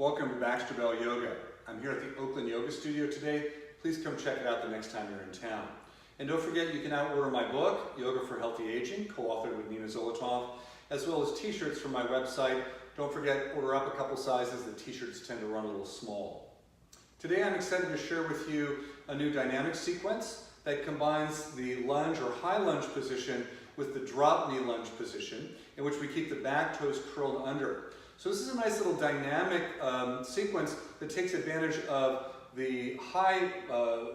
Welcome to Baxter Yoga. I'm here at the Oakland Yoga Studio today. Please come check it out the next time you're in town. And don't forget, you can now order my book, Yoga for Healthy Aging, co-authored with Nina Zolotov, as well as t-shirts from my website. Don't forget, order up a couple sizes. The t-shirts tend to run a little small. Today I'm excited to share with you a new dynamic sequence that combines the lunge or high lunge position with the drop knee lunge position, in which we keep the back toes curled under. So this is a nice little dynamic sequence that takes advantage of the high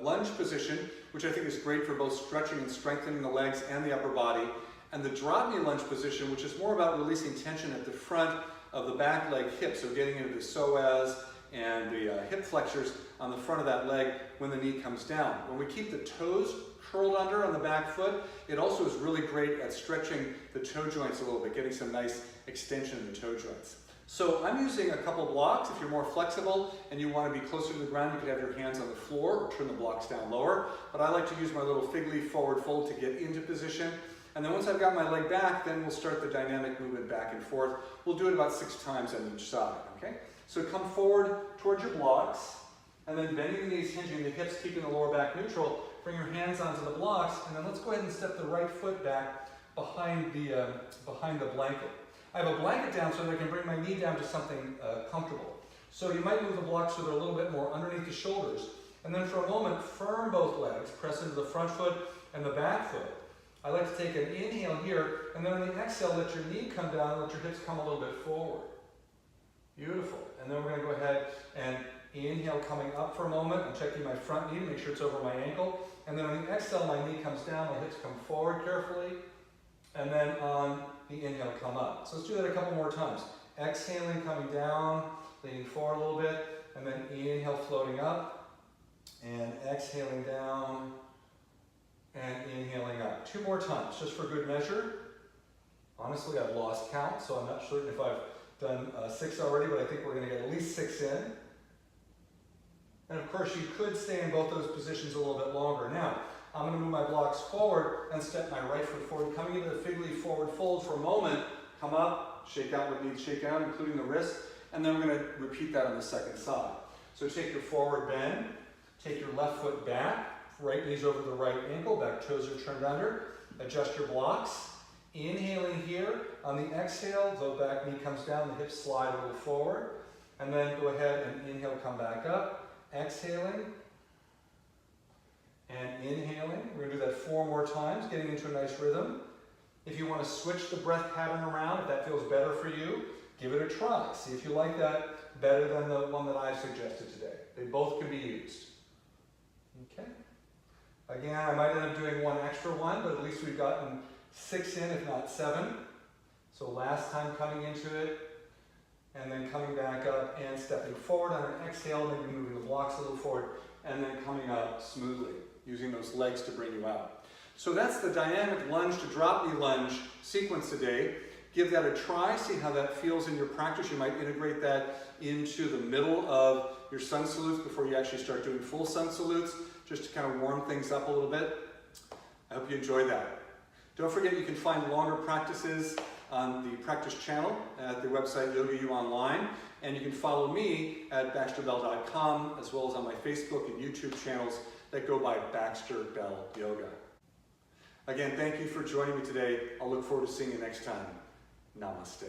lunge position, which I think is great for both stretching and strengthening the legs and the upper body, and the drop knee lunge position, which is more about releasing tension at the front of the back leg hip, so getting into the psoas and the hip flexors on the front of that leg when the knee comes down. When we keep the toes curled under on the back foot, it also is really great at stretching the toe joints a little bit, getting some nice extension in the toe joints. So I'm using a couple blocks. If you're more flexible and you want to be closer to the ground, you could have your hands on the floor or turn the blocks down lower. But I like to use my little fig leaf forward fold to get into position. And then once I've got my leg back, then we'll start the dynamic movement back and forth. We'll do it about 6 times on each side, okay? So come forward towards your blocks, and then bending the knees, hinging the hips, keeping the lower back neutral. Bring your hands onto the blocks, and then let's go ahead and step the right foot back behind the blanket. I have a blanket down so that I can bring my knee down to something comfortable. So you might move the blocks so they're a little bit more underneath the shoulders. And then for a moment, firm both legs, press into the front foot and the back foot. I like to take an inhale here, and then on the exhale, let your knee come down, let your hips come a little bit forward. Beautiful. And then we're going to go ahead and inhale, coming up for a moment. I'm checking my front knee to make sure it's over my ankle. And then on the exhale, my knee comes down, my hips come forward carefully. And then on the inhale, come up. So let's do that a couple more times. Exhaling, coming down, leaning forward a little bit, and then inhale, floating up, and exhaling down, and inhaling up. 2 more times, just for good measure. Honestly, I've lost count, so I'm not certain if I've done 6 already, but I think we're going to get at least 6 in. And of course, you could stay in both those positions a little bit longer. Now, I'm going to move my blocks forward and step my right foot forward, coming into the fig leaf forward fold for a moment. Come up, shake out what needs to shake out, including the wrist, and then we're going to repeat that on the second side. So take your forward bend, take your left foot back, right knee's over the right ankle, back toes are turned under, adjust your blocks. Inhaling here, on the exhale, the back knee comes down, the hips slide a little forward, and then go ahead and inhale, come back up, exhaling, and inhaling. We're going to do that 4 more times, getting into a nice rhythm. If you want to switch the breath pattern around, if that feels better for you, give it a try. See if you like that better than the one that I've suggested today. They both can be used. Okay. Again, I might end up doing 1 extra one, but at least we've gotten 6 in, if not 7. So last time coming into it, and then coming back up and stepping forward on an exhale, maybe moving the blocks a little forward, and then coming up smoothly, using those legs to bring you out. So that's the dynamic lunge to drop knee lunge sequence today. Give that a try, see how that feels in your practice. You might integrate that into the middle of your sun salutes before you actually start doing full sun salutes, just to kind of warm things up a little bit. I hope you enjoy that. Don't forget, you can find longer practices on the practice channel at the website Yoga U Online, and you can follow me at baxterbell.com, as well as on my Facebook and YouTube channels that go by Baxter Bell Yoga. Again, thank you for joining me today. I'll look forward to seeing you next time. Namaste.